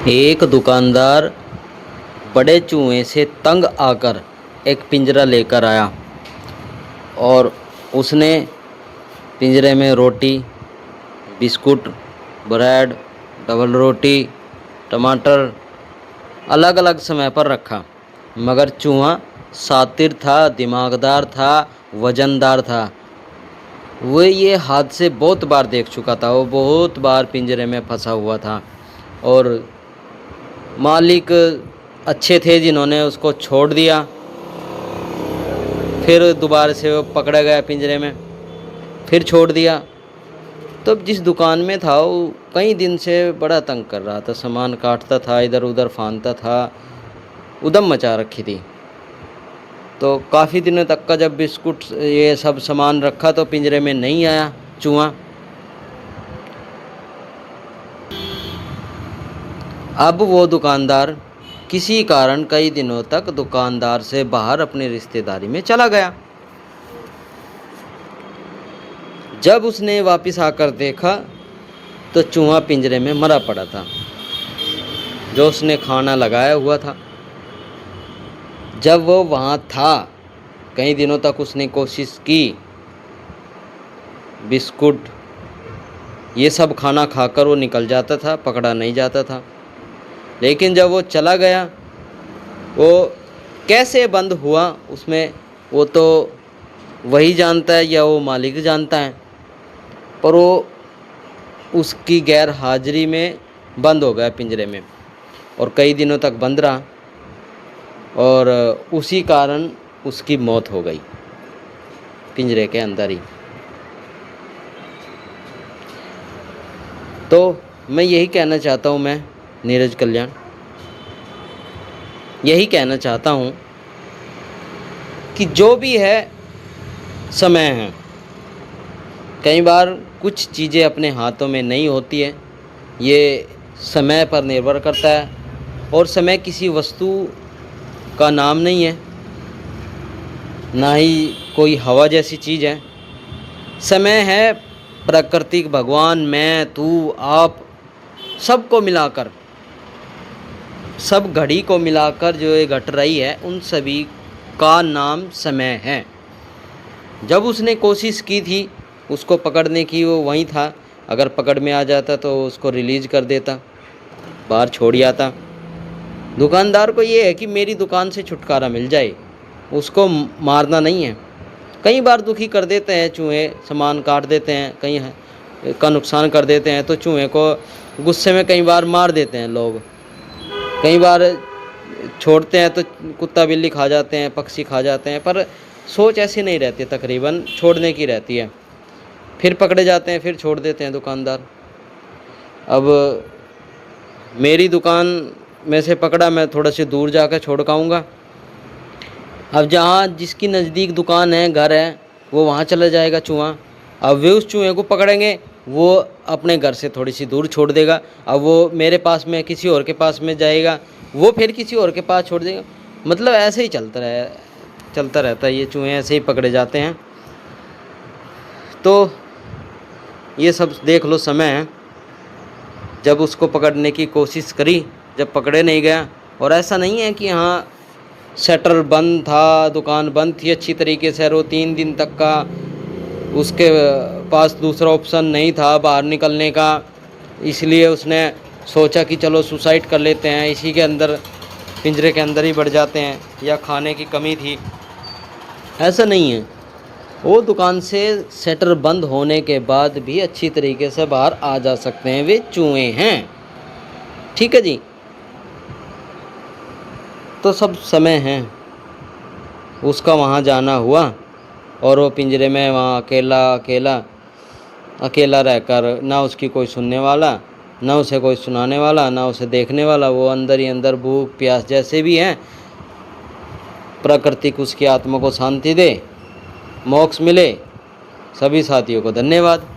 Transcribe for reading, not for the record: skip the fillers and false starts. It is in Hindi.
एक दुकानदार बड़े चूहे से तंग आकर एक पिंजरा लेकर आया और उसने पिंजरे में रोटी, बिस्कुट, ब्रेड, डबल रोटी, टमाटर अलग अलग समय पर रखा। मगर चूहा शातिर था, दिमागदार था, वजनदार था। वो ये हादसे बहुत बार देख चुका था। वो बहुत बार पिंजरे में फंसा हुआ था और मालिक अच्छे थे जिन्होंने उसको छोड़ दिया। फिर दोबारा से वो पकड़ा गया पिंजरे में, फिर छोड़ दिया। तो जिस दुकान में था वो कई दिन से बड़ा तंग कर रहा था, सामान काटता था, इधर उधर फांदता था, उधम मचा रखी थी। तो काफ़ी दिनों तक का जब बिस्कुट ये सब सामान रखा तो पिंजरे में नहीं आया चूहा। अब वो दुकानदार किसी कारण कई दिनों तक दुकानदार से बाहर अपनी रिश्तेदारी में चला गया। जब उसने वापस आकर देखा तो चूहा पिंजरे में मरा पड़ा था, जो उसने खाना लगाया हुआ था। जब वो वहाँ था, कई दिनों तक उसने कोशिश की, बिस्कुट ये सब खाना खाकर वो निकल जाता था, पकड़ा नहीं जाता था। लेकिन जब वो चला गया, वो कैसे बंद हुआ उसमें वो तो वही जानता है या वो मालिक जानता है, पर वो उसकी गैर हाजिरी में बंद हो गया पिंजरे में और कई दिनों तक बंद रहा और उसी कारण उसकी मौत हो गई पिंजरे के अंदर ही। तो मैं यही कहना चाहता हूँ, मैं नीरज कल्याण यही कहना चाहता हूँ कि जो भी है समय है। कई बार कुछ चीज़ें अपने हाथों में नहीं होती है, ये समय पर निर्भर करता है और समय किसी वस्तु का नाम नहीं है, ना ही कोई हवा जैसी चीज़ है। समय है प्राकृतिक, भगवान, मैं, तू, आप, सबको मिलाकर, सब घड़ी को मिलाकर जो ये घट रही है, उन सभी का नाम समय है। जब उसने कोशिश की थी उसको पकड़ने की, वो वहीं था। अगर पकड़ में आ जाता तो उसको रिलीज़ कर देता, बाहर छोड़ आता। दुकानदार को ये है कि मेरी दुकान से छुटकारा मिल जाए, उसको मारना नहीं है। कई बार दुखी कर देते हैं चूहे, सामान काट देते हैं, कहीं का नुकसान कर देते हैं, तो चूहे को गुस्से में कई बार मार देते हैं लोग। कई बार छोड़ते हैं तो कुत्ता बिल्ली खा जाते हैं, पक्षी खा जाते हैं, पर सोच ऐसी नहीं रहती, तकरीबन छोड़ने की रहती है। फिर पकड़े जाते हैं, फिर छोड़ देते हैं दुकानदार। अब मेरी दुकान में से पकड़ा, मैं थोड़ा से दूर जाकर छोड़ के आऊँगा। अब जहाँ जिसकी नज़दीक दुकान है, घर है, वो वहाँ चला जाएगा चूहा। अब वे उस चूहे को पकड़ेंगे, वो अपने घर से थोड़ी सी दूर छोड़ देगा। अब वो मेरे पास में किसी और के पास में जाएगा, वो फिर किसी और के पास छोड़ देगा। मतलब ऐसे ही चलता रहता है, ये चूहे ऐसे ही पकड़े जाते हैं। तो ये सब देख लो, समय है। जब उसको पकड़ने की कोशिश करी, जब पकड़े नहीं गया, और ऐसा नहीं है कि हाँ शटर बंद था, दुकान बंद थी अच्छी तरीके से, और वो 3 दिन तक का उसके पास दूसरा ऑप्शन नहीं था बाहर निकलने का, इसलिए उसने सोचा कि चलो सुसाइड कर लेते हैं, इसी के अंदर पिंजरे के अंदर ही बढ़ जाते हैं, या खाने की कमी थी। ऐसा नहीं है। वो दुकान से शटर बंद होने के बाद भी अच्छी तरीके से बाहर आ जा सकते हैं, वे चूहे हैं। ठीक है जी। तो सब समय है, उसका वहाँ जाना हुआ और वो पिंजरे में वहाँ अकेला रहकर, ना उसकी कोई सुनने वाला, ना उसे कोई सुनाने वाला, ना उसे देखने वाला। वो अंदर ही अंदर भूख प्यास जैसे भी हैं, प्रकृति उसकी आत्मा को शांति दे, मोक्ष मिले। सभी साथियों को धन्यवाद।